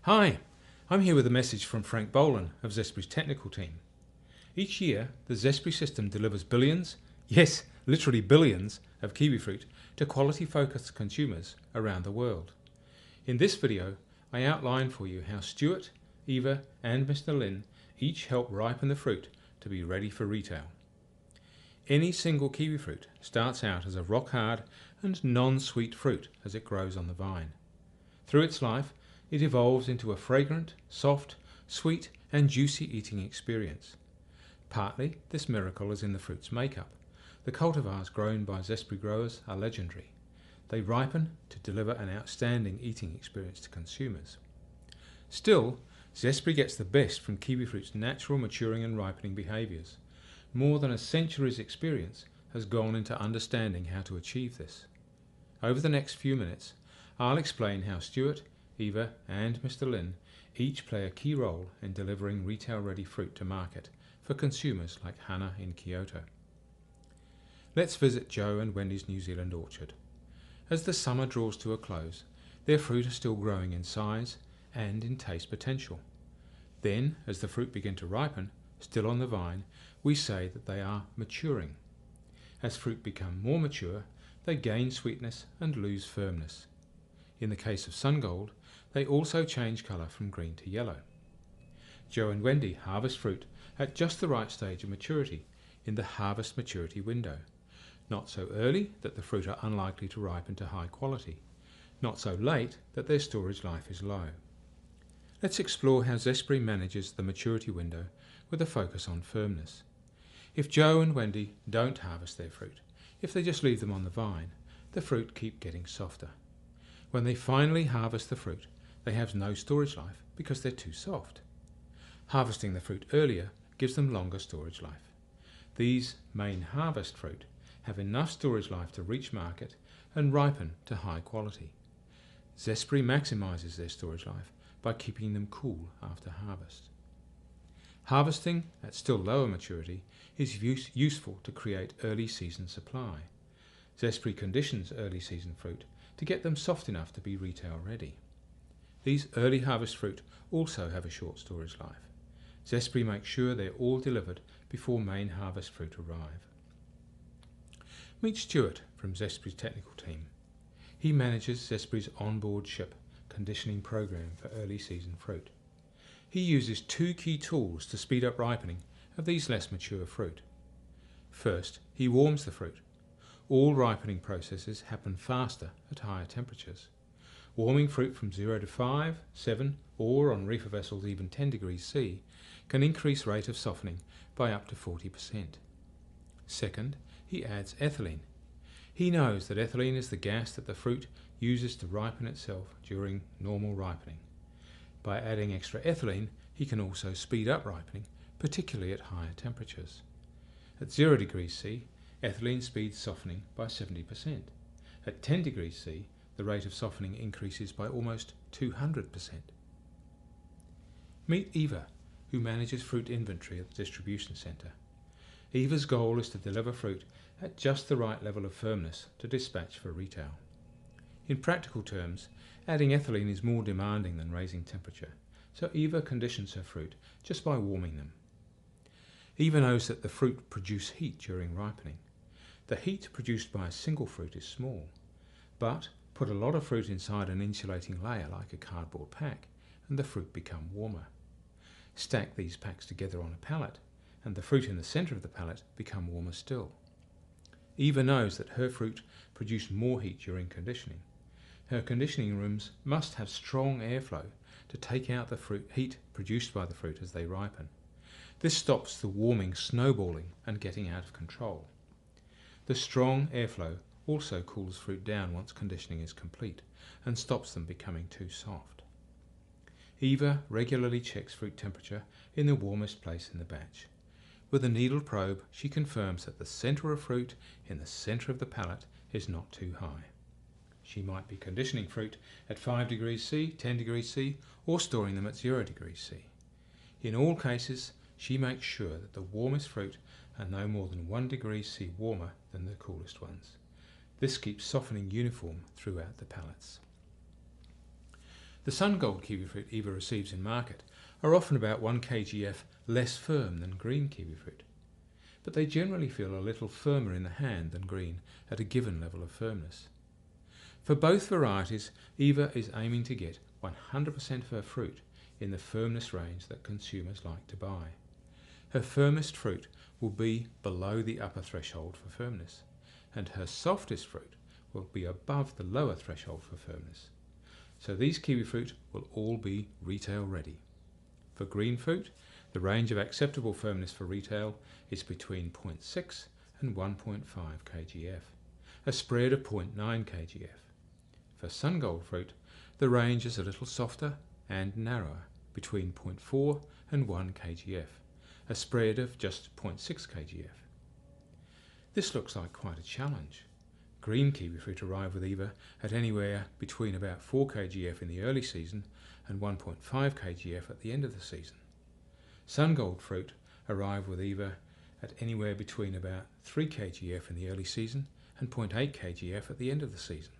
Hi, I'm here with a message from Frank Bolan of Zespri's technical team. Each year, the Zespri system delivers billions, yes, literally billions, of kiwifruit to quality-focused consumers around the world. In this video, I outline for you how Stuart, Eva and Mr. Lin each help ripen the fruit to be ready for retail. Any single kiwifruit starts out as a rock-hard and non-sweet fruit as it grows on the vine. Through its life, it evolves into a fragrant, soft, sweet and juicy eating experience. Partly, this miracle is in the fruit's makeup. The cultivars grown by Zespri growers are legendary. They ripen to deliver an outstanding eating experience to consumers. Still, Zespri gets the best from kiwifruit's natural maturing and ripening behaviours. More than a century's experience has gone into understanding how to achieve this. Over the next few minutes, I'll explain how Stuart, Eva and Mr. Lin each play a key role in delivering retail-ready fruit to market for consumers like Hannah in Kyoto. Let's visit Joe and Wendy's New Zealand orchard. As the summer draws to a close, their fruit are still growing in size and in taste potential. Then, as the fruit begin to ripen, still on the vine, we say that they are maturing. As fruit become more mature, they gain sweetness and lose firmness. In the case of Sungold, they also change colour from green to yellow. Joe and Wendy harvest fruit at just the right stage of maturity in the harvest maturity window. Not so early that the fruit are unlikely to ripen to high quality. Not so late that their storage life is low. Let's explore how Zespri manages the maturity window with a focus on firmness. If Joe and Wendy don't harvest their fruit, if they just leave them on the vine, the fruit keep getting softer. When they finally harvest the fruit, they have no storage life because they're too soft. Harvesting the fruit earlier gives them longer storage life. These main harvest fruit have enough storage life to reach market and ripen to high quality. Zespri maximises their storage life by keeping them cool after harvest. Harvesting at still lower maturity is useful to create early season supply. Zespri conditions early season fruit to get them soft enough to be retail ready. These early harvest fruit also have a short storage life. Zespri makes sure they're all delivered before main harvest fruit arrive. Meet Stuart from Zespri's technical team. He manages Zespri's onboard ship conditioning program for early season fruit. He uses two key tools to speed up ripening of these less mature fruit. First, he warms the fruit. All ripening processes happen faster at higher temperatures. Warming fruit from 0 to 5, 7 or on reefer vessels even 10 degrees C can increase rate of softening by up to 40%. Second, he adds ethylene. He knows that ethylene is the gas that the fruit uses to ripen itself during normal ripening. By adding extra ethylene, he can also speed up ripening, particularly at higher temperatures. At 0 degrees C, ethylene speeds softening by 70%. At 10 degrees C, the rate of softening increases by almost 200%. Meet Eva, who manages fruit inventory at the distribution centre. Eva's goal is to deliver fruit at just the right level of firmness to dispatch for retail. In practical terms, adding ethylene is more demanding than raising temperature, so Eva conditions her fruit just by warming them. Eva knows that the fruit produce heat during ripening. The heat produced by a single fruit is small, but put a lot of fruit inside an insulating layer like a cardboard pack and the fruit become warmer. Stack these packs together on a pallet and the fruit in the centre of the pallet become warmer still. Eva knows that her fruit produce more heat during conditioning. Her conditioning rooms must have strong airflow to take out the heat produced by the fruit as they ripen. This stops the warming snowballing and getting out of control. The strong airflow also cools fruit down once conditioning is complete and stops them becoming too soft. Eva regularly checks fruit temperature in the warmest place in the batch. With a needle probe, she confirms that the centre of fruit in the centre of the pallet is not too high. She might be conditioning fruit at 5 degrees C, 10 degrees C, or storing them at 0 degrees C. In all cases, she makes sure that the warmest fruit are no more than 1 degree C warmer than the coolest ones. This keeps softening uniform throughout the pallets. The SunGold kiwifruit Eva receives in market are often about 1 kgf less firm than green kiwifruit, but they generally feel a little firmer in the hand than green at a given level of firmness. For both varieties, Eva is aiming to get 100% of her fruit in the firmness range that consumers like to buy. Her firmest fruit will be below the upper threshold for firmness, and her softest fruit will be above the lower threshold for firmness. So these kiwifruit will all be retail ready. For green fruit, the range of acceptable firmness for retail is between 0.6 and 1.5 kgf, a spread of 0.9 kgf. For SunGold fruit, the range is a little softer and narrower, between 0.4 and 1 kgf, a spread of just 0.6 kgf. This looks like quite a challenge. Green kiwifruit arrive with Eva at anywhere between about 4 kgf in the early season and 1.5 kgf at the end of the season. SunGold fruit arrive with Eva at anywhere between about 3 kgf in the early season and 0.8 kgf at the end of the season.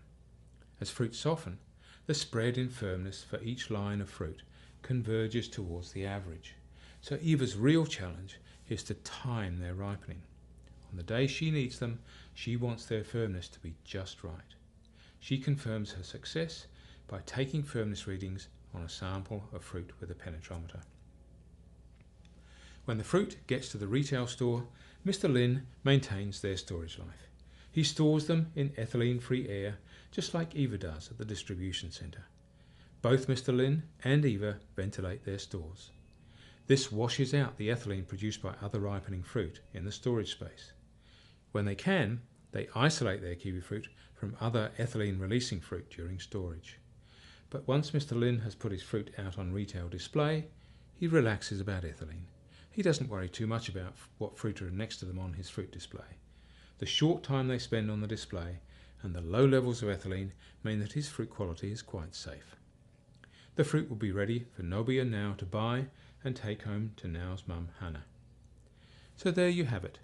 As fruit soften, the spread in firmness for each line of fruit converges towards the average. So Eva's real challenge is to time their ripening. On the day she needs them, she wants their firmness to be just right. She confirms her success by taking firmness readings on a sample of fruit with a penetrometer. When the fruit gets to the retail store, Mr. Lin maintains their storage life. He stores them in ethylene-free air, just like Eva does at the distribution centre. Both Mr. Lin and Eva ventilate their stores. This washes out the ethylene produced by other ripening fruit in the storage space. When they can, they isolate their kiwifruit from other ethylene-releasing fruit during storage. But once Mr. Lin has put his fruit out on retail display, he relaxes about ethylene. He doesn't worry too much about what fruit are next to them on his fruit display. The short time they spend on the display and the low levels of ethylene mean that his fruit quality is quite safe. The fruit will be ready for Nobby and Now to buy and take home to Now's mum, Hannah. So there you have it.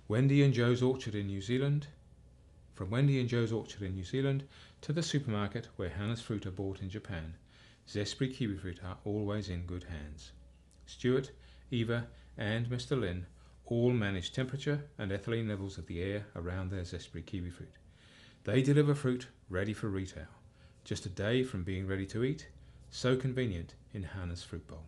Wendy and Joe's Orchard in New Zealand. From Wendy and Joe's Orchard in New Zealand to the supermarket where Hannah's fruit are bought in Japan, Zespri kiwifruit are always in good hands. Stuart, Eva and Mr. Lin all manage temperature and ethylene levels of the air around their Zespri kiwifruit. They deliver fruit ready for retail, just a day from being ready to eat, so convenient in Hannah's fruit bowl.